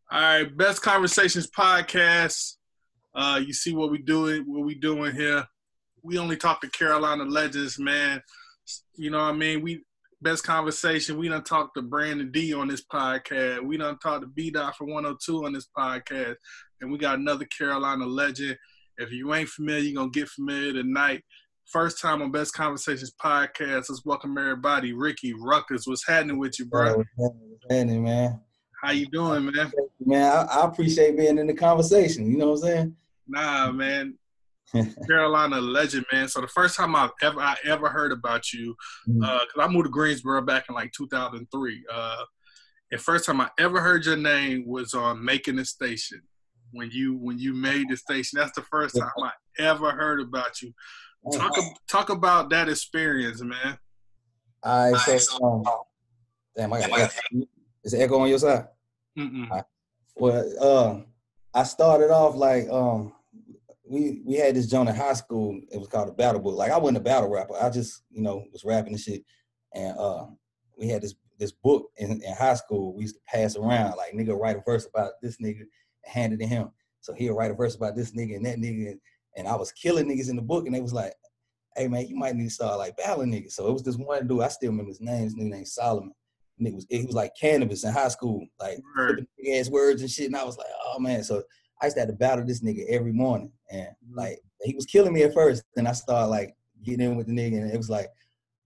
All right, Best Conversations podcast. You see what we doing here. We only talk to Carolina legends, man. You know what I mean? We Best Conversation. We done talked to Brandon D on this podcast. We done talked to B Dot for 102 on this podcast. And we got another Carolina legend. If you ain't familiar, you're gonna get familiar tonight. First time on Best Conversations podcast. Let's welcome everybody. Ricky Ruckus, what's happening with you, bro? What's happening, man? How you doing, man? Man, I appreciate being in the conversation. You know what I'm saying? Nah, man. Carolina legend, man. So the first time I ever heard about you, because I moved to Greensboro back in like 2003. The first time I ever heard your name was on Making the Station. When you made the station, that's the first time I ever heard about you. Talk about that experience, man. All right, so damn, is the echo on your side? Right. Well, I started off like we had this joint in high school. It was called a battle book. Like I wasn't a battle rapper. I just was rapping and shit. And we had this book in high school. We used to pass around like nigga write a verse about this nigga and hand it to him. So he'll write a verse about this nigga and that nigga. And I was killing niggas in the book, and they was like, "Hey man, you might need to start like battling niggas." So it was this one dude. I still remember his name. His nigga named Solomon. And he was like cannabis in high school, like big ass words and shit. And I was like, oh man. So I used to have to battle this nigga every morning. And like he was killing me at first. Then I started like getting in with the nigga, and it was like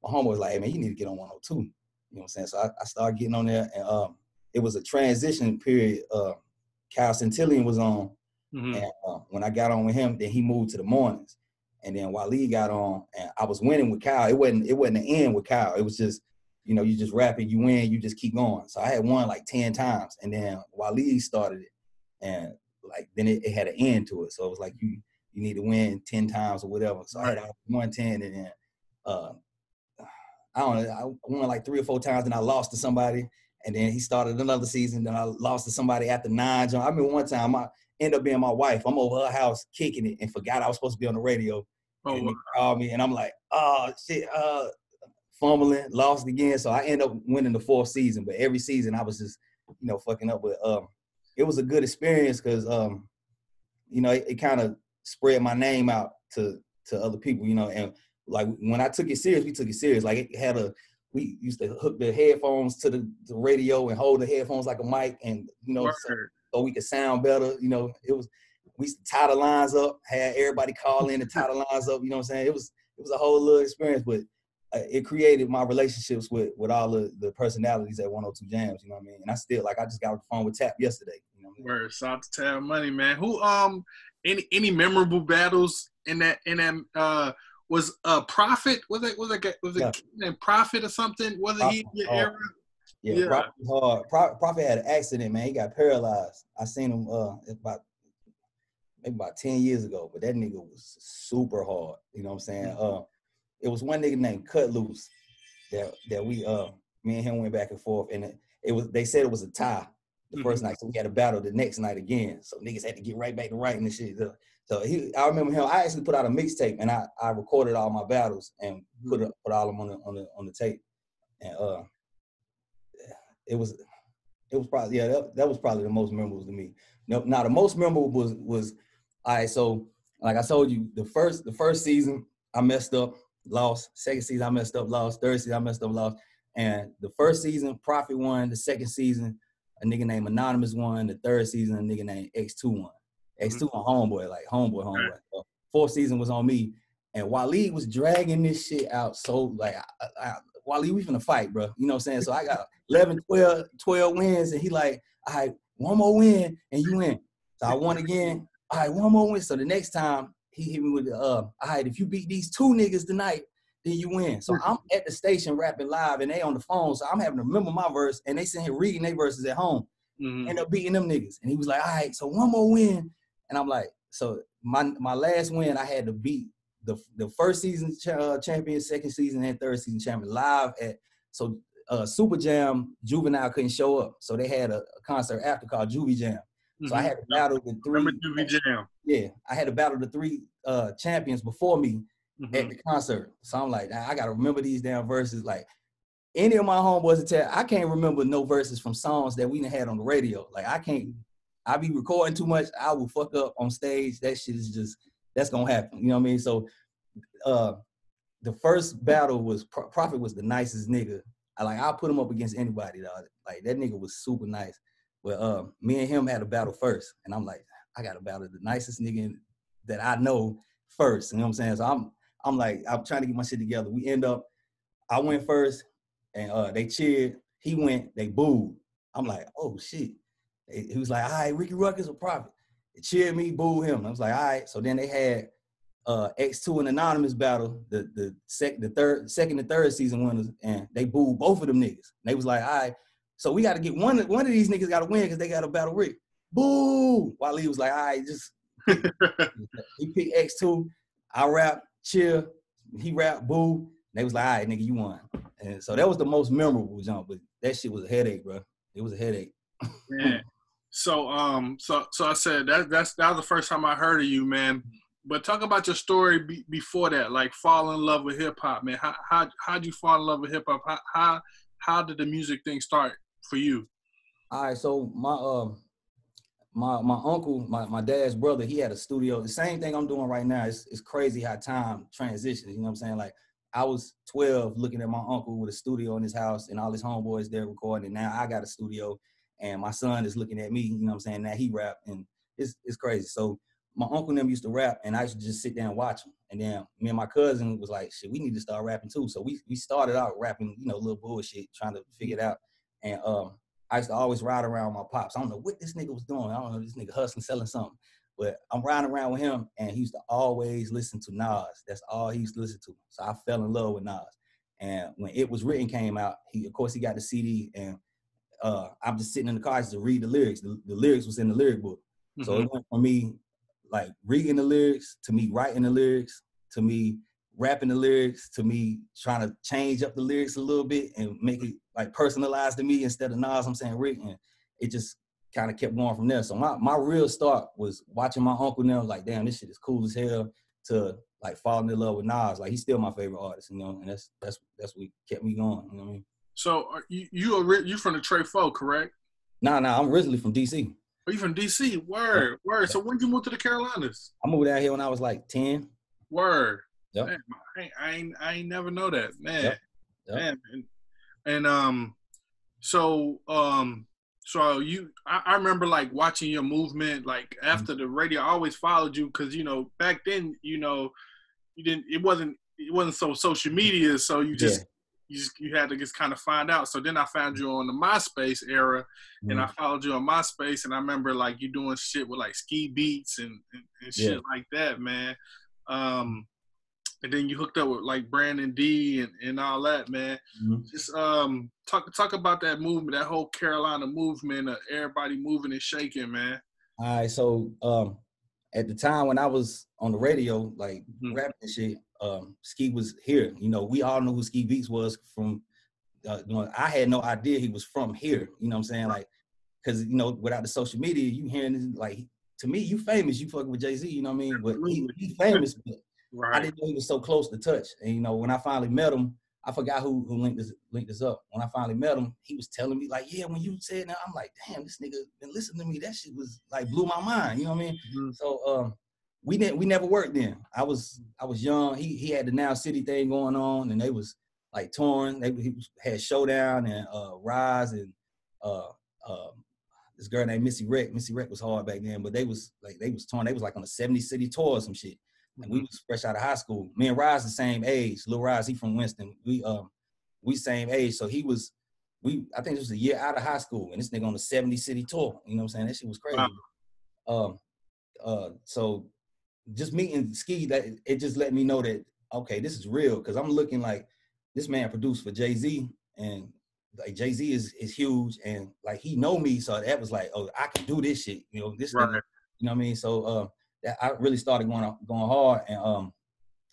my homeboy was like, hey man, you need to get on 102. You know what I'm saying? So I started getting on there, and it was a transition period. Kyle Centillion was on, and when I got on with him, then he moved to the mornings. And then Waleed got on, and I was winning with Kyle. It wasn't the end with Kyle. It was just, you just rap it, you win, you just keep going. So I had won like 10 times, and then Waleed started it, and like then it had an end to it. So it was like you need to win 10 times or whatever. So I had 110, and then I don't know, I won like 3 or 4 times, and I lost to somebody, and then he started another season, then I lost to somebody after 9. I remember one time I ended up being my wife. I'm over her house kicking it and forgot I was supposed to be on the radio. And he called me, and I'm like, oh shit, fumbling, lost again. So I ended up winning the 4th season. But every season I was just, fucking up with. It was a good experience because, it kind of spread my name out to other people, and like when I took it serious, we took it serious. Like it had we used to hook the headphones to the radio and hold the headphones like a mic, and so we could sound better. It was, we used to tie the lines up, had everybody call in and tie the lines up. You know what I'm saying? It was a whole little experience, but it created my relationships with all the personalities at 102 Jams. You know what I mean? And I still, like, I just got off the phone with Tap yesterday. You know what I mean? Word, shout to Tap Money, man. Who any memorable battles in that was Prophet? Was it Prophet or something? Was it he in your era? Yeah. Prophet was hard. Prophet had an accident, man. He got paralyzed. I seen him maybe about 10 years ago, but that nigga was super hard. You know what I'm saying? It was one nigga named Cut Loose that we me and him went back and forth, and they said it was a tie the first night, so we had a battle the next night again. So niggas had to get right back to writing and shit. So I remember him. I actually put out a mixtape, and I recorded all my battles and put all them on the tape. And it was probably, that was probably the most memorable to me. Now the most memorable was all right. So like I told you, the first season I messed up, lost. Second season I messed up, lost. Third season I messed up, lost. And the first season, Prophet won. The second season, a nigga named Anonymous won. The third season, a nigga named X2 won. X2 on homeboy, like homeboy. So 4th season was on me. And Waleed was dragging this shit out. So like, Waleed, we finna fight, bro. You know what I'm saying? So I got 11, 12 wins, and he like, all right, one more win, and you win. So I won again. All right, one more win. So the next time, he hit me with the, all right, if you beat these 2 niggas tonight, then you win. So I'm at the station rapping live, and they on the phone, so I'm having to remember my verse, and they sitting here reading their verses at home. End up beating them niggas. And he was like, all right, so one more win. And I'm like, so my last win, I had to beat the first season champion, second season, and third season champion live at, so Super Jam, Juvenile couldn't show up. So they had a concert after called Juvie Jam. So I had to battle the 3. Juvie Jam. Yeah, I had to battle the 3 champions before me at the concert. So I'm like, I got to remember these damn verses. Like, any of my homeboys will tell, I can't remember no verses from songs that we done had on the radio. Like, I can't I be recording too much, I will fuck up on stage. That shit is just, that's gonna happen. You know what I mean? So the first battle was Prophet was the nicest nigga. I'll put him up against anybody, dog. Like that nigga was super nice. But me and him had a battle first, and I'm like, I got to battle the nicest nigga that I know first. You know what I'm saying? So I'm like, I'm trying to get my shit together. We end up, I went first, and they cheered. He went, they booed. I'm like, oh shit. He was like, all right, Ricky Ruckus or Prophet. They cheered me, booed him. I was like, all right. So then they had X2 and Anonymous battle, the second and third season winners, and they booed both of them niggas. And they was like, all right, so we got to get one of these niggas got to win because they got to battle Rick. Boo! Wale was like, all right, just he picked X2, I rap, chill, he rap, boo. And they was like, all right, nigga, you won. And so that was the most memorable jump, but that shit was a headache, bro. It was a headache. Yeah. So I said that was the first time I heard of you, man. But talk about your story before that, like fall in love with hip hop, man. How'd you fall in love with hip hop? How did the music thing start for you? All right, so my uncle, my dad's brother, he had a studio. The same thing I'm doing right now. It's crazy how time transitions. You know what I'm saying? Like I was 12 looking at my uncle with a studio in his house and all his homeboys there recording. And now I got a studio and my son is looking at me. You know what I'm saying? Now he rap and it's crazy. So my uncle and them used to rap and I used to just sit there and watch them. And then me and my cousin was like, shit, we need to start rapping too. So we started out rapping, you know, little bullshit, trying to figure it out. And I used to always ride around with my pops. I don't know what this nigga was doing. I don't know, this nigga hustling, selling something. But I'm riding around with him, and he used to always listen to Nas. That's all he used to listen to. So I fell in love with Nas. And when It Was Written came out, of course, he got the CD, and I'm just sitting in the car to read the lyrics. The lyrics was in the lyric book. Mm-hmm. So it went from me, like, reading the lyrics, to me writing the lyrics, to me rapping the lyrics, to me trying to change up the lyrics a little bit and make it like personalized to me instead of Nas, I'm saying Rick, and it just kind of kept going from there. So my real start was watching my uncle now, like, damn, this shit is cool as hell, to like falling in love with Nas. Like, he's still my favorite artist, you know, and that's what kept me going, you know what I mean? So you from the Trey Folk, correct? Nah, I'm originally from DC. Are you from DC? Word. So when did you move to the Carolinas? I moved out here when I was like 10. Word. Yep. Man, I ain't never know that, man. Yep. Man, so I remember like watching your movement, like after the radio. I always followed you because, you know, back then, you know, it wasn't so social media, so you had to just kind of find out. So then I found you on the MySpace era, and I followed you on MySpace, and I remember like you doing shit with like Ski Beats and shit like that, man. And then you hooked up with like Brandon D and all that, man. Mm-hmm. Just talk about that movement, that whole Carolina movement of everybody moving and shaking, man. All right, so at the time when I was on the radio, like rapping and shit, Ski was here. You know, we all knew who Ski Beats was from. You know, I had no idea he was from here. You know what I'm saying? Like, because, you know, without the social media, you hearing this, like, to me, you famous. You fucking with Jay-Z. You know what I mean? But he famous. But right. I didn't know he was so close to touch. And, you know, when I finally met him, I forgot who linked this up. When I finally met him, he was telling me, like, yeah, when you said that, I'm like, damn, this nigga been listening to me. That shit was, like, blew my mind. You know what I mean? Mm-hmm. So we never worked then. I was young. He had the Now City thing going on, and they was, like, touring. He had Showdown and Rise and this girl named Missy Rec. Missy Rec was hard back then, but they was touring. They was, like, on a 70-city tour or some shit. And we was fresh out of high school. Me and Rise the same age. Lil Rise, he from Winston. We same age. So I think it was a year out of high school, and this nigga on a 70-city tour. You know what I'm saying? That shit was crazy. Wow. So just meeting Ski, that it just let me know that, okay, this is real. Because I'm looking like this man produced for Jay-Z, and like Jay-Z is huge, and like he know me, so that was like, oh, I can do this shit. You know, this nigga, you know what I mean? So that I really started going hard, and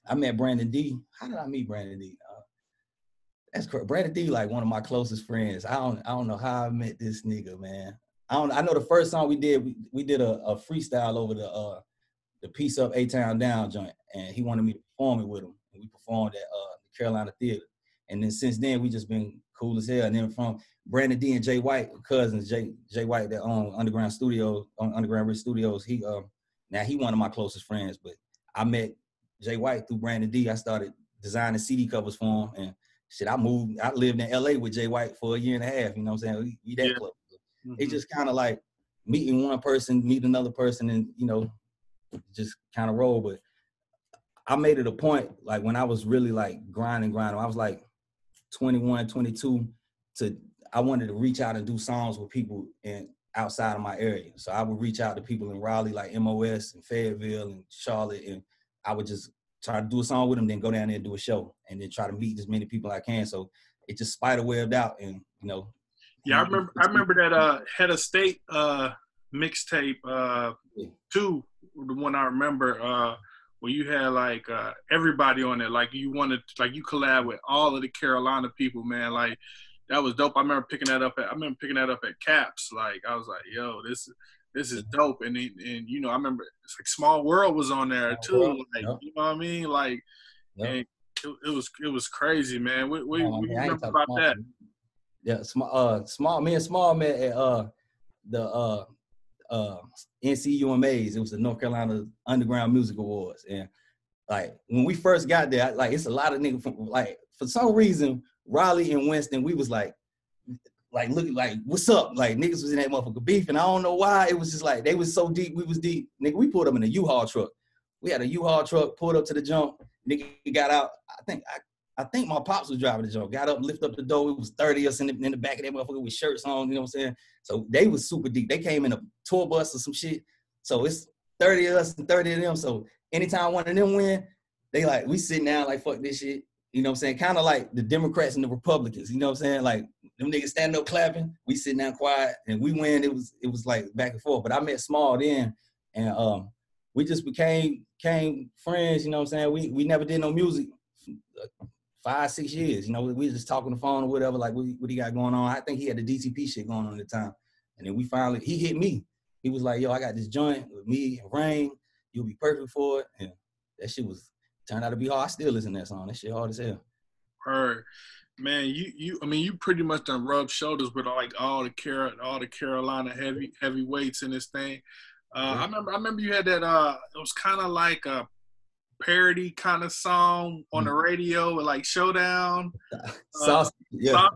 I met Brandon D. How did I meet Brandon D? That's correct. Brandon D, like one of my closest friends. I don't know how I met this nigga, man. I know the first song we did a freestyle over the Piece Up A-Town Down joint, and he wanted me to perform it with him. And we performed at the Carolina Theater, and then since then we just been cool as hell. And then from Brandon D and Jay White, cousins, Jay White that own Underground Rich Studios. He now he one of my closest friends, but I met Jay White through Brandon D. I started designing CD covers for him, and shit, I lived in LA with Jay White for a year and a half. You know what I'm saying? We that close. Mm-hmm. It's just kind of like meeting one person, meet another person, and you know, just kind of roll. But I made it a point, like when I was really like grinding. I was like 21, 22, I wanted to reach out and do songs with people outside of my area. So I would reach out to people in Raleigh, like MOS and Fayetteville and Charlotte, and I would just try to do a song with them, then go down there and do a show, and then try to meet as many people as I can. So it just spider-webbed out, and you know. Yeah, I remember that Head of State mixtape too. The one I remember where you had like everybody on it. Like you collab with all of the Carolina people, man. Like that was dope. I remember picking that up at Caps. Like I was like, yo, this is dope. And you know, I remember it's like Small World was on there too. Like you know what I mean? Like and it was crazy, man. What you remember about that? Yeah, Small met at the NCUMAs. It was the North Carolina Underground Music Awards, and like when we first got there, like it's a lot of niggas from like for some reason Raleigh and Winston, we was like looking like what's up, like niggas was in that motherfucker beef, and I don't know why. It was just like they was so deep, we was deep. Nigga, we pulled them in a U-Haul truck. We had a U-Haul truck, pulled up to the jump. Nigga got out. I think my pops was driving the jump. Got up, lift up the door. It was 30 of us in the back of that motherfucker with shirts on, you know what I'm saying? So they was super deep. They came in a tour bus or some shit. So it's 30 of us and 30 of them. So anytime one of them win, they like, we sitting down like, fuck this shit. You know what I'm saying? Kind of like the Democrats and the Republicans, you know what I'm saying? Like them niggas standing up clapping, we sitting down quiet, and we win. It was like back and forth. But I met Small then, and we just became friends, you know what I'm saying? We never did no music. 5-6 years, you know, we just talking on the phone or whatever, like what he got going on. I think he had the DTP shit going on at the time. And then he hit me. He was like, yo, I got this joint with me and Rain. You'll be perfect for it. And that shit turned out to be hard. I still listen to that song. That shit hard as hell. Heard. Man, you pretty much done rubbed shoulders with like all the Carolina heavyweights in this thing. I remember you had that it was kind of like a parody kind of song on the radio with like Showdown. Sausage. Yeah.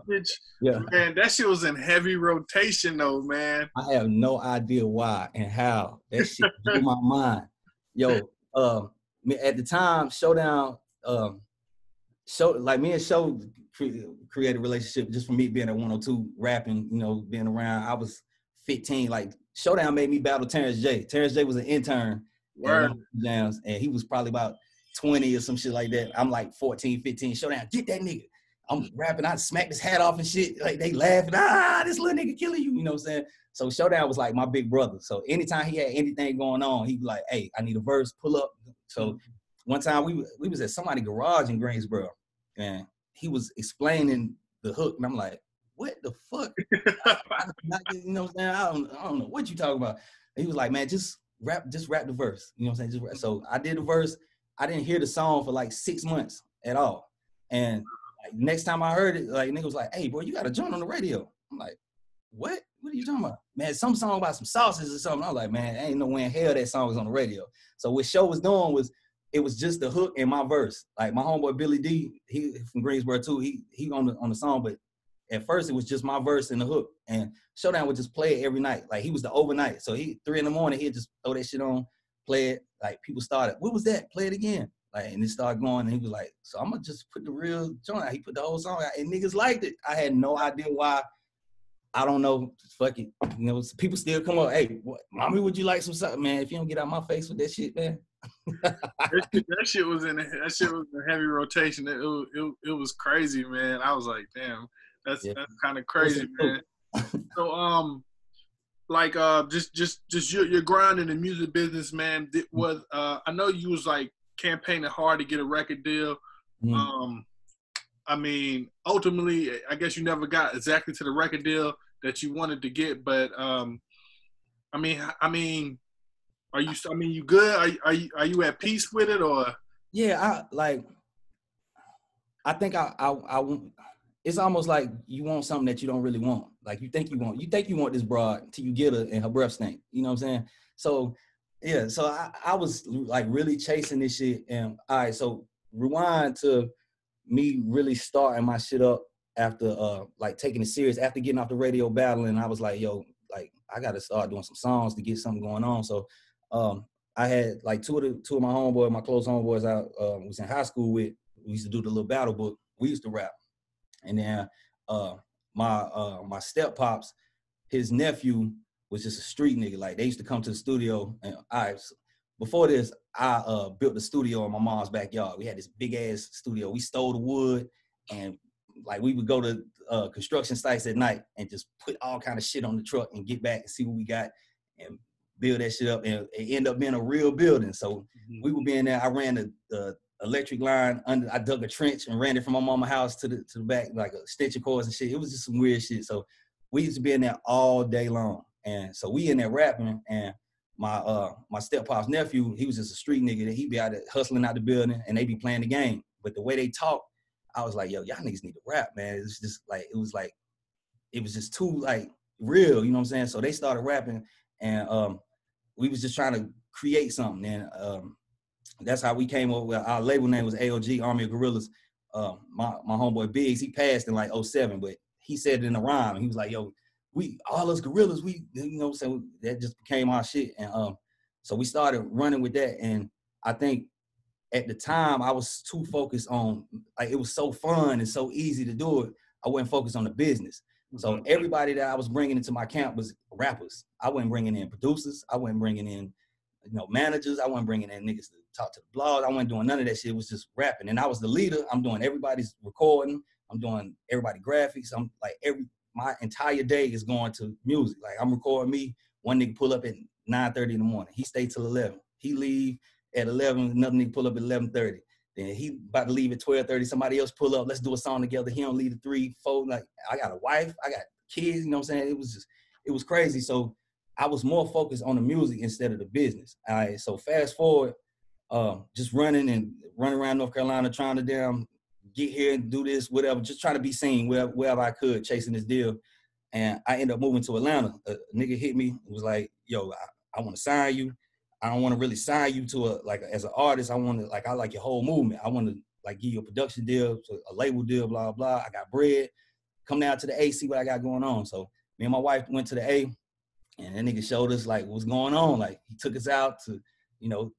Man, that shit was in heavy rotation though, man. I have no idea why and how. That shit blew my mind. Yo, at the time, Showdown, me and Show created a relationship just from me being at 102 rapping, you know, being around. I was 15. Like Showdown made me battle Terrence J. Terrence J was an intern. And he was probably about 20 or some shit like that. I'm like 14, 15. Showdown, get that nigga. I'm rapping, I smacked his hat off and shit. Like they laughing, this little nigga killing you, you know what I'm saying? So Showdown was like my big brother. So anytime he had anything going on, he'd be like, hey, I need a verse, pull up. So one time we was at somebody's garage in Greensboro, and he was explaining the hook, and I'm like, what the fuck? You know what I'm saying? I don't know what you talking about. And he was like, man, just rap the verse. You know what I'm saying? So I did the verse. I didn't hear the song for like 6 months at all. And like, next time I heard it, like nigga was like, hey, bro, you got a joint on the radio. I'm like, what? What are you talking about? Man, some song about some sausages or something. I was like, man, ain't no way in hell that song was on the radio. So what Show was doing was, it was just the hook and my verse. Like my homeboy Billy D, he from Greensboro too, he on the song, but at first it was just my verse and the hook. And Showdown would just play it every night. Like he was the overnight. So 3 a.m, he'd just throw that shit on, play it. Like people started, what was that? Play it again. Like, and it started going, and he was like, so I'm gonna just put the real joint out. He put the whole song out, and niggas liked it. I had no idea why. I don't know. Fuck it. You know, people still come up, hey, mommy, would you like some something, man? If you don't get out my face with that shit, man. that shit was in heavy rotation. It was crazy, man. I was like, damn, that's kind of crazy, man. So like just your grind in the music business, man. Was I know you was like campaigning hard to get a record deal. I mean, ultimately, I guess you never got exactly to the record deal that you wanted to get, but I mean, you good? Are you at peace with it, or? Yeah, I think it's almost like you want something that you don't really want. Like you think you want this broad till you get her and her breath stink. You know what I'm saying? So yeah, so I was like really chasing this shit. And all right, so rewind to me really starting my shit up after like taking it serious, after getting off the radio battling. I was like, yo, like I gotta start doing some songs to get something going on. So I had like two of my homeboys, my close homeboys I was in high school with. We used to do the little battle book. We used to rap. And then my step pops, his nephew was just a street nigga. Like they used to come to the studio, and before this, I built the studio in my mom's backyard. We had this big ass studio. We stole the wood, and like we would go to construction sites at night and just put all kind of shit on the truck and get back and see what we got and build that shit up. And it ended up being a real building. So we would be in there. I ran the electric line under. I dug a trench and ran it from my mama's house to the back, like extension cords and shit. It was just some weird shit. So we used to be in there all day long. And so we in there rapping, and my step pop's nephew, he was just a street nigga that he'd be out there hustling out the building, and they be playing the game. But the way they talk, I was like, yo, y'all niggas need to rap, man. It's just like it was just too like real, you know what I'm saying? So they started rapping, and we was just trying to create something. And that's how we came up with our label name was AOG, Army of Gorillas. My homeboy Biggs, he passed in like 2007, but he said it in a rhyme. He was like, yo, we all us gorillas, we, you know, so that just became our shit. And so we started running with that. And I think at the time I was too focused on, like, it was so fun and so easy to do it. I wasn't focused on the business. So everybody that I was bringing into my camp was rappers. I wasn't bringing in producers. I wasn't bringing in, you know, managers. I wasn't bringing in niggas to talk to the blog. I wasn't doing none of that shit. It was just rapping. And I was the leader. I'm doing everybody's recording. I'm doing everybody graphics. I'm like my entire day is going to music. Like I'm recording me. One nigga pull up at 9:30 in the morning. He stay till 11. He leave at 11. Another nigga pull up at 11:30. Then he about to leave at 12:30. Somebody else pull up. Let's do a song together. He don't leave at 3, 4. Like I got a wife. I got kids. You know what I'm saying? It was crazy. So I was more focused on the music instead of the business. All right. So fast forward, just running around North Carolina, trying to get here and do this, whatever, just trying to be seen wherever I could, chasing this deal. And I ended up moving to Atlanta. A nigga hit me, was like, yo, I want to sign you. I don't want to really sign you to as an artist. I like your whole movement. I want to like give you a production deal, a label deal, blah, blah. I got bread. Come down to the A, see what I got going on. So me and my wife went to the A, and that nigga showed us like what's going on. Like he took us out to, you know,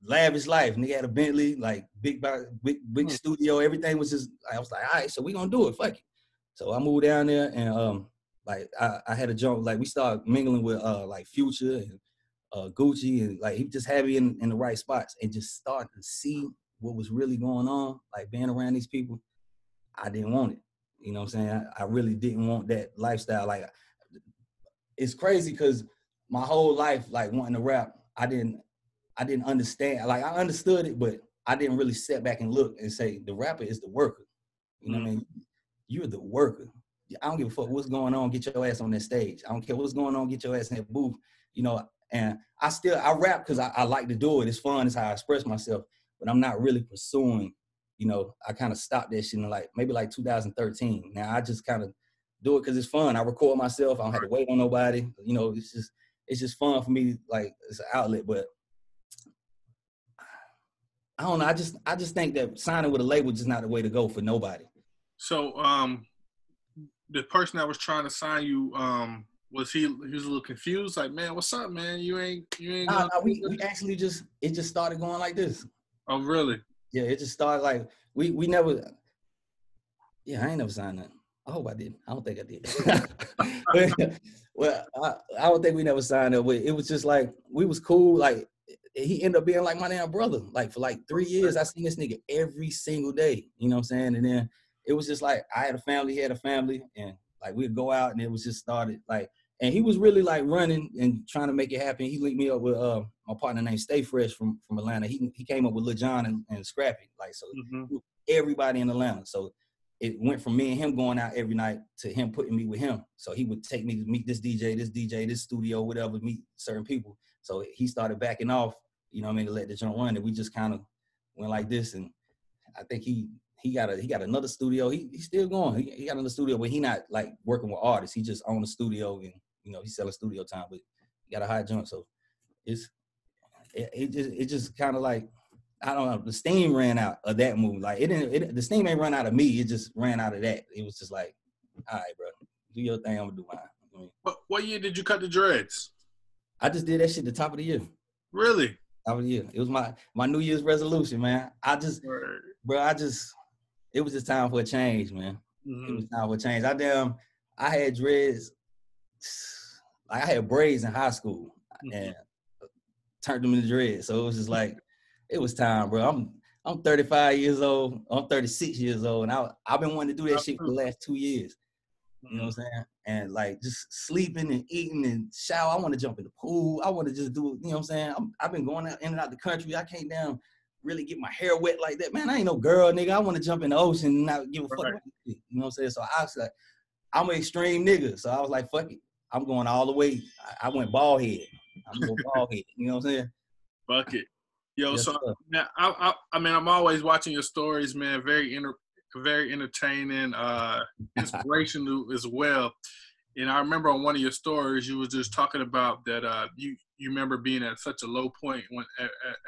lavish life. Nigga had a Bentley, like big studio. Everything was just, I was like, all right, so we gonna do it, fuck it. So I moved down there, and like I had a joint, like we started mingling with like Future and Gucci, and like he just had me in the right spots, and just started to see what was really going on, like being around these people. I didn't want it. You know what I'm saying? I really didn't want that lifestyle. Like it's crazy because my whole life, like wanting to rap, I didn't understand. Like I understood it, but I didn't really sit back and look and say the rapper is the worker. You know what I mean? You're the worker. I don't give a fuck what's going on. Get your ass on that stage. I don't care what's going on. Get your ass in that booth. You know, and I rap because I like to do it. It's fun. It's how I express myself. But I'm not really pursuing. You know, I kind of stopped that shit in maybe 2013. Now I just kind of do it because it's fun. I record myself. I don't have to wait on nobody. You know, it's just fun for me. Like it's an outlet, but. I don't know. I just think that signing with a label is just not the way to go for nobody. So, the person that was trying to sign you, he was a little confused? Like, man, what's up, man? You ain't. Nah, we actually it just started going like this. Oh, really? Yeah, it just started like we never. Yeah, I ain't never signed nothing. I hope I did. I don't think I did. Well, I don't think we never signed up. It was just like we was cool. Like. He ended up being like my damn brother. Like for 3 years, I seen this nigga every single day. You know what I'm saying? And then it was just like I had a family, he had a family, and like we'd go out, and it was just started like. And he was really like running and trying to make it happen. He linked me up with my partner named Stay Fresh from Atlanta. He came up with Lil Jon and Scrappy. Like so, everybody in Atlanta. So it went from me and him going out every night to him putting me with him. So he would take me to meet this DJ, this studio, whatever, meet certain people. So he started backing off, you know what I mean, to let the joint run. And we just kind of went like this. And I think he he got another studio. He's still going. He got another studio, but he not like working with artists. He just own a studio and he selling studio time. But he got a high joint, so it just kind of like, I don't know. The steam ran out of that movie. Like the steam ain't run out of me. It just ran out of that. It was just like, all right, bro, do your thing. I'm gonna do mine. What year did you cut the dreads? I just did that shit at the top of the year. Really? Top of the year. It was my New Year's resolution, man. It was just time for a change, man. Mm-hmm. It was time for a change. I had dreads. Like I had braids in high school and turned them into dreads. So it was just like, it was time, bro. I'm 35 years old. I'm 36 years old, and I've been wanting to do that shit for the last 2 years. You know what I'm saying? And like just sleeping and eating and shower. I want to jump in the pool. I want to just do, you know what I'm saying? I've been going out in and out the country. I can't really get my hair wet like that. Man, I ain't no girl, nigga. I want to jump in the ocean and not give a fuck. You know what I'm saying? So I was like, I'm an extreme nigga. So I was like, fuck it. I'm going all the way. I went bald head. I'm going bald head. You know what I'm saying? Fuck it. Yo, yes, so now, I mean, I'm always watching your stories, man. Very entertaining, inspirational as well. And I remember on one of your stories, you was just talking about that you remember being at such a low point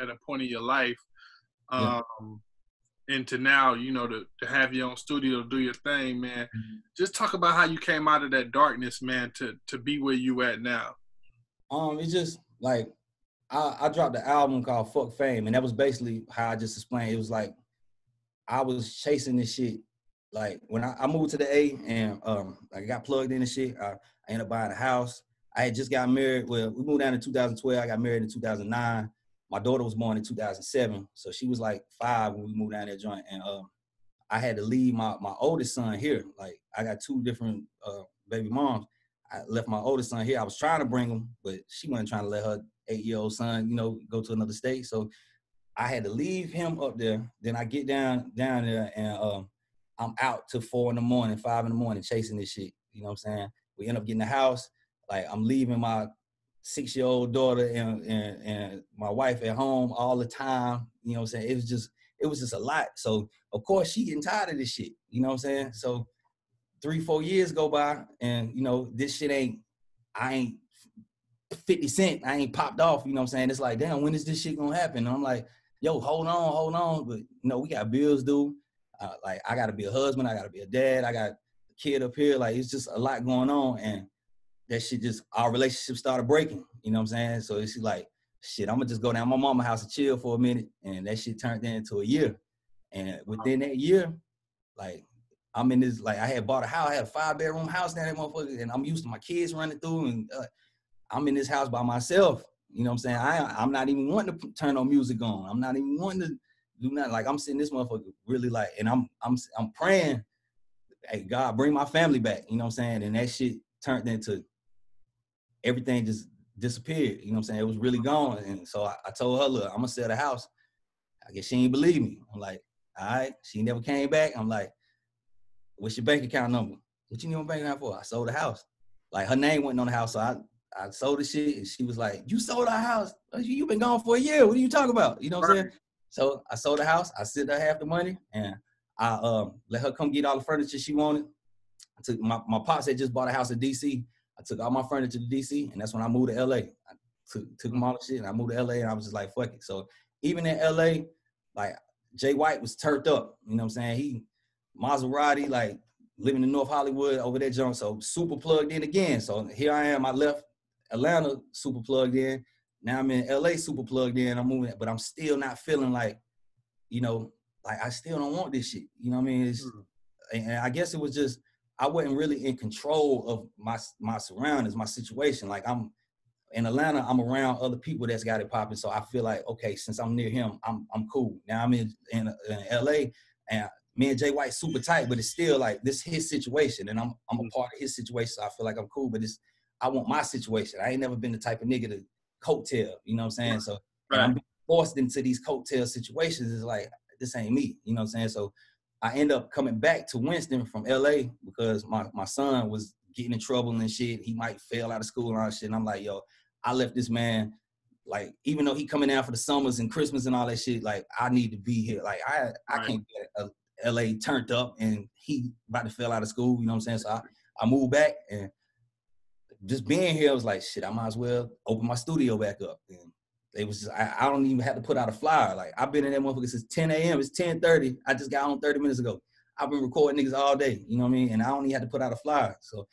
at a point in your life, and to now, to have your own studio to do your thing, man. Mm-hmm. Just talk about how you came out of that darkness, man, to be where you at now. It's just like, I dropped an album called Fuck Fame, and that was basically how I just explained. It was like I was chasing this shit. Like when I moved to the A and I got plugged in and shit, I ended up buying a house. I had just got married. Well, we moved down in 2012. I got married in 2009. My daughter was born in 2007, so she was like 5 when we moved down that joint. And I had to leave my oldest son here. Like I got 2 different baby moms. I left my oldest son here. I was trying to bring him, but she wasn't trying to let her 8-year-old son, go to another state. So I had to leave him up there. Then I get down there and I'm out till 4 in the morning, 5 in the morning chasing this shit. You know what I'm saying? We end up getting the house. Like I'm leaving my 6-year-old daughter and my wife at home all the time. You know what I'm saying? It was just a lot. So of course she getting tired of this shit. You know what I'm saying? So 3-4 years go by and this shit I ain't 50 Cent. I ain't popped off. You know what I'm saying? It's like, damn, when is this shit gonna happen? And I'm like, yo, hold on. But we got bills due. Like I gotta be a husband. I gotta be a dad. I got a kid up here. Like it's just a lot going on. And that shit our relationship started breaking. You know what I'm saying? So it's like, shit, I'm gonna just go down to my mama's house and chill for a minute. And that shit turned into a year. And within that year, like I'm in this, like I had bought a house. I had a 5-bedroom house down that motherfucker. And I'm used to my kids running through and I'm in this house by myself. You know what I'm saying? I'm not even wanting to turn no music on. I'm not even wanting to do nothing. Like I'm sitting this motherfucker really like, and I'm praying, hey, God, bring my family back. You know what I'm saying? And that shit turned into everything just disappeared. You know what I'm saying? It was really gone. And so I told her, look, I'm gonna sell the house. I guess she ain't believe me. I'm like, all right. She never came back. I'm like, what's your bank account number? What you need my bank account for? I sold the house. Like her name wasn't on the house, so I sold the shit, and she was like, you sold our house? You been gone for a year. What are you talking about? You know what I'm saying? So I sold the house. I sent her half the money, and I let her come get all the furniture she wanted. I took my pops had just bought a house in D.C. I took all my furniture to D.C., and that's when I moved to L.A. I took them all the shit, and I moved to L.A., and I was just like, fuck it. So even in L.A., like, Jay White was turned up. You know what I'm saying? He, Maserati, like, living in North Hollywood over there, John. So super plugged in again. So here I am. I left Atlanta super plugged in. Now I'm in LA super plugged in. I'm moving, but I'm still not feeling like, like I still don't want this shit. You know what I mean? And I guess it was just, I wasn't really in control of my surroundings, my situation. Like I'm in Atlanta, I'm around other people that's got it popping. So I feel like, okay, since I'm near him, I'm cool. Now I'm in LA and me and Jay White super tight, but it's still like this his situation, and I'm a part of his situation. So I feel like I'm cool, but I want my situation. I ain't never been the type of nigga to coattail, you know what I'm saying? So and I'm being forced into these coattail situations. It's like, this ain't me, you know what I'm saying? So I end up coming back to Winston from LA because my son was getting in trouble and shit. He might fail out of school and all that shit. And I'm like, yo, I left this man, like, even though he coming down for the summers and Christmas and all that shit, like, I need to be here. Like, I can't get LA turned up, and he about to fail out of school. You know what I'm saying? So I moved back, and just being here, I was like, shit, I might as well open my studio back up. And it was just, I don't even have to put out a flyer. Like, I've been in that motherfucker since 10 a.m. It's 10:30. I just got on 30 minutes ago. I've been recording niggas all day, you know what I mean? And I don't even have to put out a flyer. So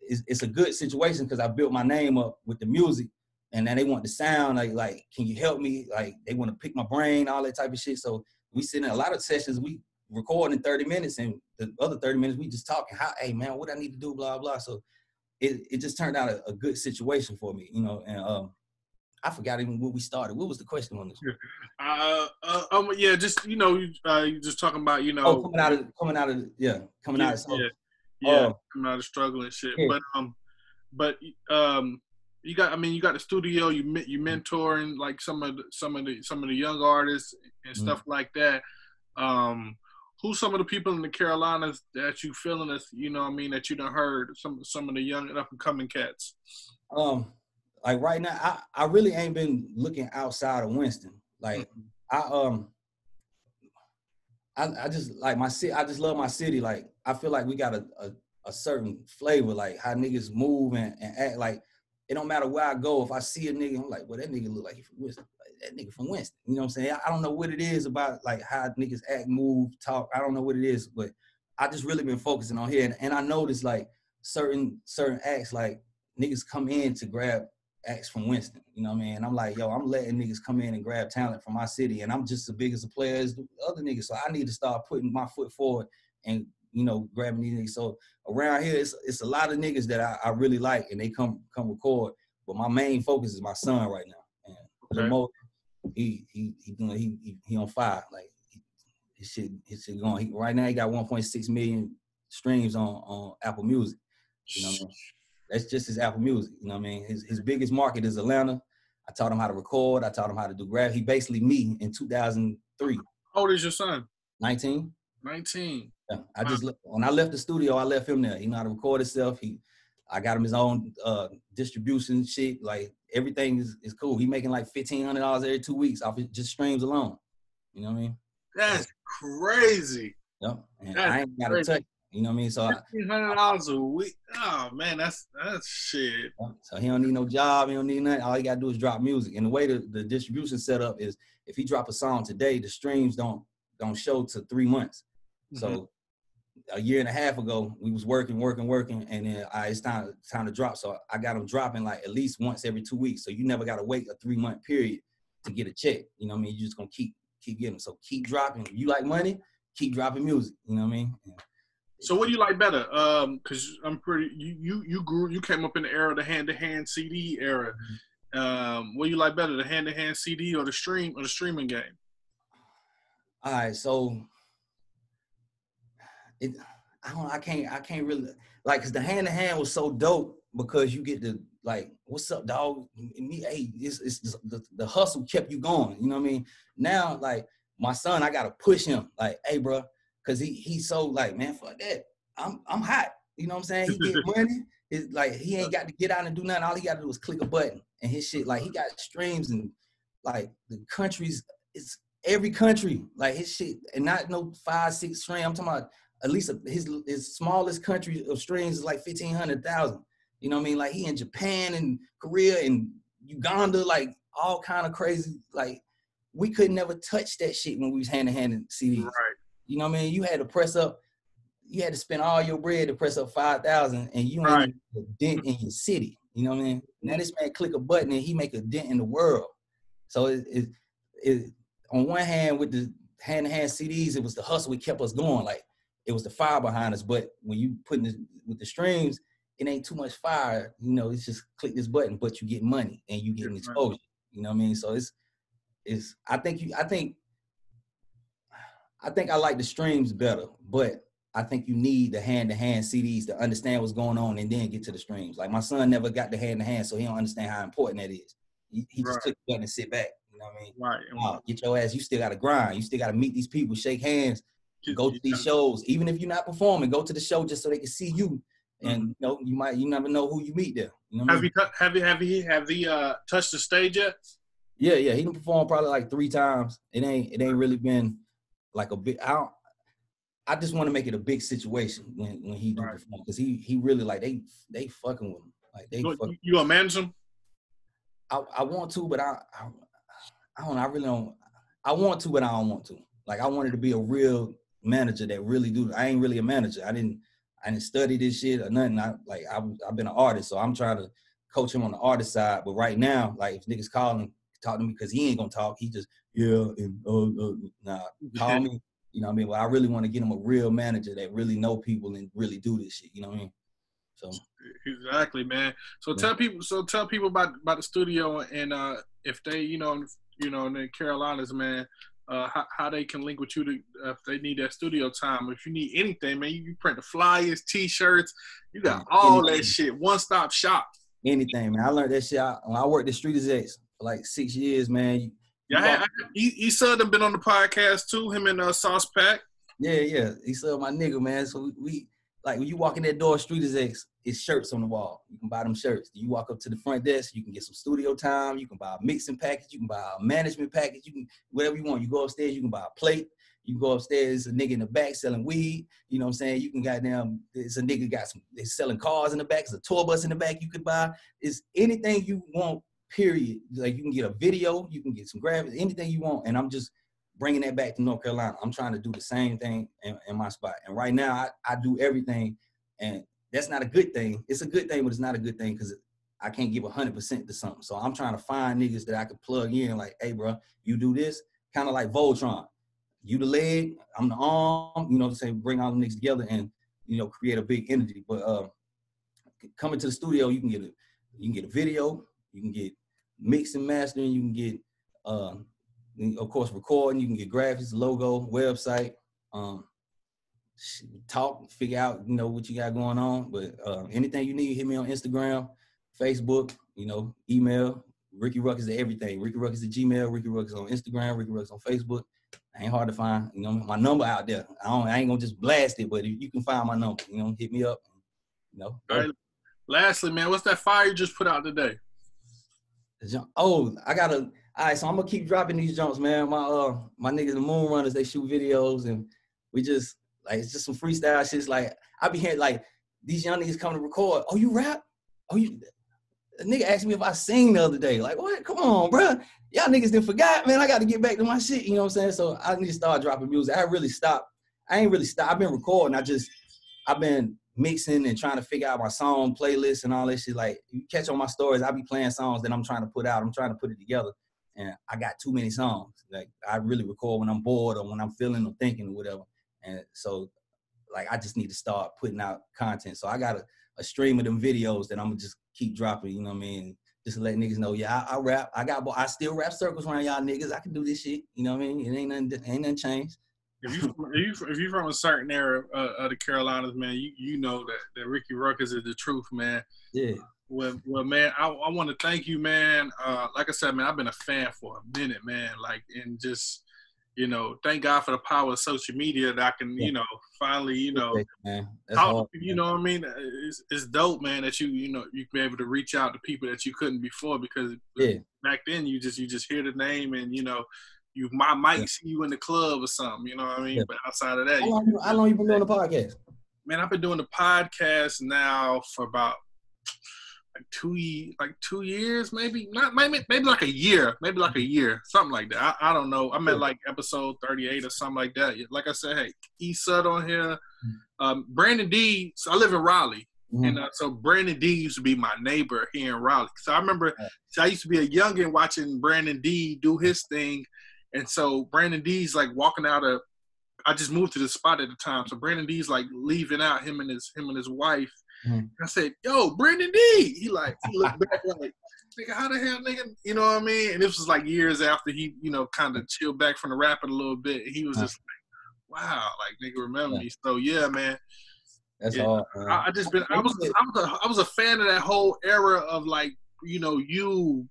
it's a good situation because I built my name up with the music, and then they want the sound, like, can you help me? Like, they want to pick my brain, all that type of shit. So we sit in a lot of sessions, we record in 30 minutes, and the other 30 minutes, we just talking, hey, man, what I need to do, blah, blah. So it just turned out a good situation for me, you know, and I forgot even where we started. What was the question on this? Yeah, just, you know, you just talking about, you know. Oh, coming out of coming out of coming out of struggle and shit. Yeah. But you got the studio, you mentoring like some of the young artists and stuff like that. Who's some of the people in the Carolinas that you feeling as, you know what I mean, that you done heard, some of the young and up and coming cats? Like right now, I really ain't been looking outside of Winston. Like I just like my city. I just love my city. Like I feel like we got a certain flavor, like how niggas move and act. Like it don't matter where I go. If I see a nigga, I'm like, well, that nigga look like he from Winston. Like, that nigga from Winston. You know what I'm saying? I don't know what it is about like how niggas act, move, talk. I don't know what it is, but I just really been focusing on here. And I noticed like certain acts, like niggas come in to grab acts from Winston, you know what I mean? And I'm like, yo, I'm letting niggas come in and grab talent from my city, and I'm just as big as a player as the other niggas. So I need to start putting my foot forward and, you know, grabbing these niggas. So around here, it's a lot of niggas that I really like, and they come record. But my main focus is my son right now. And Lamo, he on fire. Like his shit going. Right now he got 1.6 million streams on Apple Music. You know what I mean? That's just his Apple Music, you know what I mean? His biggest market is Atlanta. I taught him how to record. I taught him how to do graph. He basically me in 2003. How old is your son? 19. 19. Yeah, when I left the studio, I left him there. He know how to record himself. I got him his own distribution shit. Like everything is cool. He making like $1,500 every 2 weeks off just streams alone. You know what I mean? That's crazy. Yep. And I ain't got to touch. You know what I mean? So $1,500 a week. Oh man, that's shit. So he don't need no job. He don't need nothing. All he gotta do is drop music. And the way the distribution set up is, if he drop a song today, the streams don't show to 3 months. Mm-hmm. So a year and a half ago, we was working, and then it's time to drop. So I got him dropping like at least once every 2 weeks. So you never gotta wait a 3 month period to get a check. You know what I mean? You just gonna keep getting. So keep dropping. If you like money, keep dropping music. You know what I mean? Yeah. So what do you like better? Because I'm pretty. You came up in the era of the hand-to-hand CD era. What do you like better, the hand-to-hand CD or the streaming game? All right, so I can't really like, because the hand-to-hand was so dope because you get to like, what's up, dog? Hey, it's the hustle kept you going. You know what I mean? Now like my son, I gotta push him. Like, hey, bro. Cause he's so like, man, fuck that. I'm hot. You know what I'm saying? He get money. It's like he ain't got to get out and do nothing. All he got to do is click a button, and his shit, like, he got streams and like the countries. It's every country. Like his shit, and not no 5-6 stream. I'm talking about at least his smallest country of streams is like 1,500,000. You know what I mean? Like he in Japan and Korea and Uganda, like all kind of crazy. Like we could never touch that shit when we was hand-to-hand CDs. Right. You know what I mean? You had to press up, you had to spend all your bread to press up 5,000, and you ain't a dent in your city. You know what I mean? Now this man click a button and he make a dent in the world. So it on one hand, with the hand-to-hand CDs, it was the hustle. It kept us going. Like it was the fire behind us. But when you put it with the streams, it ain't too much fire. You know, it's just click this button, but you get money and you get an exposure. You know what I mean? So I think I like the streams better, but I think you need the hand-to-hand CDs to understand what's going on and then get to the streams. Like my son never got the hand-to-hand, so he don't understand how important that is. He just click the button and sit back. You know what I mean? Right. Get your ass. You still got to grind. You still got to meet these people, shake hands, go to these shows. Even if you're not performing, go to the show just so they can see you. And you never know who you meet there. You know have he touched the stage yet? Yeah. He done performed probably like 3 times. It ain't really been like a big. I just want to make it a big situation when he do perform, because he really like they fucking with him. Like you gonna manage him? I want to, but I don't know. I really don't. I want to, but I don't want to. Like, I wanted to be a real manager that really do. I ain't really a manager. I didn't study this shit or nothing. I've been an artist, so I'm trying to coach him on the artist side. But right now, like, if niggas call him, talk to me, because he ain't gonna talk. He just call me. You know what I mean? Well, I really want to get him a real manager that really know people and really do this shit. You know what I mean? So exactly, man. So tell people about the studio, and if they, in the Carolinas, man, how they can link with you if they need that studio time. If you need anything, man, you print the flyers, T-shirts, you got all that shit. One-stop shop. Anything, man. I learned that shit when I worked at Street Execs for like 6 years, man. Issa done been on the podcast too. Him and Sauce Pack. Yeah. Issa my nigga, man. So we like, when you walk in that door, Street Execs, it's shirts on the wall. You can buy them shirts. You walk up to the front desk, you can get some studio time. You can buy a mixing package. You can buy a management package. You can whatever you want. You go upstairs, you can buy a plate. You can go upstairs, a nigga in the back selling weed. You know what I'm saying? You can it's a nigga they're selling cars in the back. It's a tour bus in the back you could buy. It's anything you want, period. Like, you can get a video, you can get some graphics, anything you want. And I'm just bringing that back to North Carolina. I'm trying to do the same thing in my spot. And right now, I do everything. And that's not a good thing. It's a good thing, but it's not a good thing because I can't give 100% to something. So I'm trying to find niggas that I could plug in, like, hey, bro, you do this. Kind of like Voltron. You the leg, I'm the arm, you know what I'm saying? Bring all the niggas together and, create a big entity. But coming to the studio, you can get a video, you can get mixing, mastering, you can get, of course, recording, you can get graphics, logo, website, talk, figure out, what you got going on. But anything you need, hit me on Instagram, Facebook, email. Ricky Ruckus at everything. Ricky Ruckus at Gmail, Ricky Ruckus on Instagram, Ricky Ruckus on Facebook. Ain't hard to find. My number out there. I ain't gonna just blast it, but if you can find my number, hit me up. All right. Lastly, man, what's that fire you just put out today? All right, so I'm gonna keep dropping these jumps, man. My niggas, the Moon Runners, they shoot videos, and we just, like, it's just some freestyle shit. Like, I be hearing, like, these young niggas come to record. Oh, you rap? Oh, you... A nigga asked me if I sing the other day. Like, what? Come on, bro. Y'all niggas done forgot, man. I got to get back to my shit. You know what I'm saying? So I need to start dropping music. I ain't really stopped. I've been recording. I've been mixing and trying to figure out my song playlist and all that shit. Like, you catch on my stories, I be playing songs that I'm trying to put out. I'm trying to put it together. And I got too many songs. Like, I really record when I'm bored or when I'm feeling or thinking or whatever. And so, like, I just need to start putting out content. So I got a stream of them videos that I'm gonna just keep dropping, you know what I mean? Just to let niggas know, yeah, I rap. I still rap circles around y'all niggas. I can do this shit, you know what I mean? It ain't nothing changed. If you from a certain area of the Carolinas, man, you know that Ricky Ruckus is the truth, man. Yeah. Well, man, I want to thank you, man. Like I said, man, I've been a fan for a minute, man. Like, and just, thank God for the power of social media that I can, finally, talk, you know what I mean? It's dope, man, that you can be able to reach out to people that you couldn't before, because back then you just hear the name and, you might see you in the club or something, you know what I mean? Yeah. But outside of that, how long you been doing the podcast? Man, I've been doing the podcast now for about like 2 years, maybe like a year, something like that. I don't know. I'm at like episode 38 or something like that. Like I said, hey, Eastside on here. Brandon D. So I live in Raleigh, and so Brandon D. used to be my neighbor here in Raleigh. So I remember, I used to be a youngin' watching Brandon D. do his thing, and so Brandon D.'s like walking out of. I just moved to the spot at the time, so Brandon D.'s like leaving out, him and his wife. I said, yo, Brandon D. He looked back like, nigga, how the hell, nigga? You know what I mean? And this was like years after he, kind of chilled back from the rapping a little bit. He was just like, wow, like, nigga, remember me. So yeah, man. That's all. I was a fan of that whole era of like, you,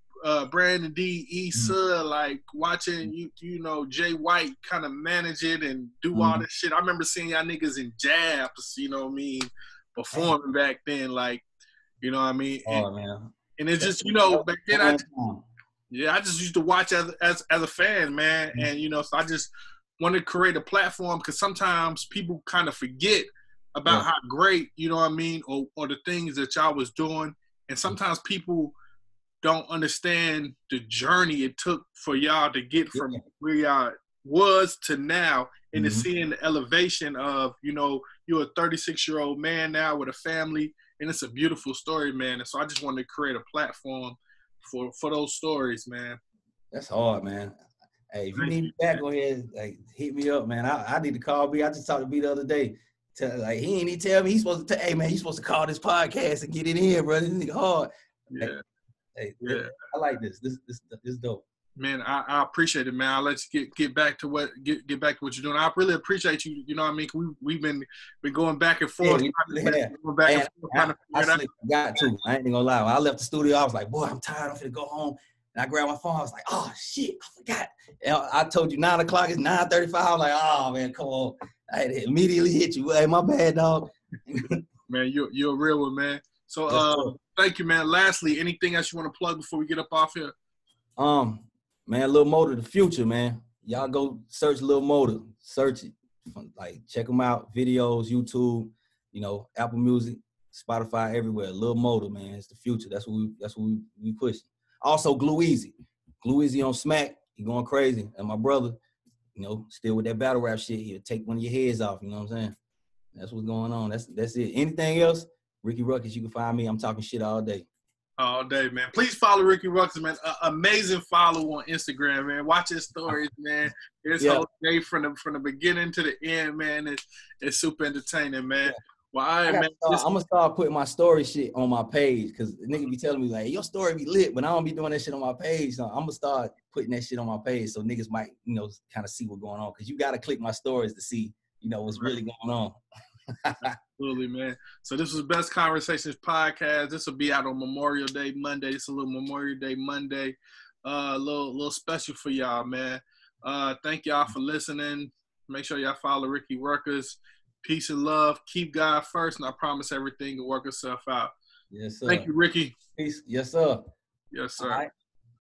Brandon D, Issa, like watching Jay White kind of manage it and do all this shit. I remember seeing y'all niggas in Jabs, you know what I mean? Performing back then, like, you know what I mean? And it's just, back then I just used to watch as a fan, man. And, so I just wanted to create a platform because sometimes people kind of forget about how great, you know what I mean, or the things that y'all was doing. And sometimes people don't understand the journey it took for y'all to get from where y'all was to now, and to seeing the elevation of, you know, you're a 36-year-old man now with a family, and it's a beautiful story, man. And so I just wanted to create a platform for those stories, man. That's hard, man. Hey, if you need me back, go ahead, like, hit me up, man. I need to call B. I just talked to B the other day. Like, he ain't even tell me he's supposed to hey, man, you supposed to call this podcast and get it in, bro. This nigga hard. Yeah. Hey, I like this. This dope. Man, I appreciate it, man. I'll let you get back to what back to what you're doing. I really appreciate you. You know what I mean? We've been going back and forth. I got to. I ain't gonna lie. When I left the studio, I was like, boy, I'm tired. I'm finna go home. And I grabbed my phone. I was like, oh shit, I forgot. And I told you 9 o'clock. It's 9:35. I was like, oh man, come on. I had to immediately hit you. Hey, my bad, dog. Man, you're a real one, man. So thank you, man. Lastly, anything else you want to plug before we get up off here? Man, Lil Motor, the future, man. Y'all go search Lil Motor. Search it. Like, check them out. Videos, YouTube, you know, Apple Music, Spotify, everywhere. Lil Motor, man. It's the future. That's what we push. Also, Glue Easy. Glue Easy on Smack. He going crazy. And my brother, you know, still with that battle rap shit, he'll take one of your heads off. You know what I'm saying? That's what's going on. That's it. Anything else? Ricky Ruckus, you can find me. I'm talking shit all day. All day, man. Please follow Ricky Ruckus, man. Amazing follow on Instagram, man. Watch his stories, man. His whole day from the beginning to the end, man. It's super entertaining, man. Well, I'm gonna start putting my story shit on my page, because nigga be telling me like, your story be lit, but I don't be doing that shit on my page. So I'm gonna start putting that shit on my page so niggas might, you know, kind of see what's going on, because you gotta click my stories to see, you know, what's really going on. Absolutely, man. So this was Best Conversations podcast. This will be out on Memorial Day Monday. It's a little Memorial Day Monday, little special for y'all, man. Thank y'all for listening. Make sure y'all follow Ricky Ruckus. Peace and love. Keep God first, and I promise everything will work itself out. Yes, sir. Thank you, Ricky. Peace. Yes, sir. Yes, sir.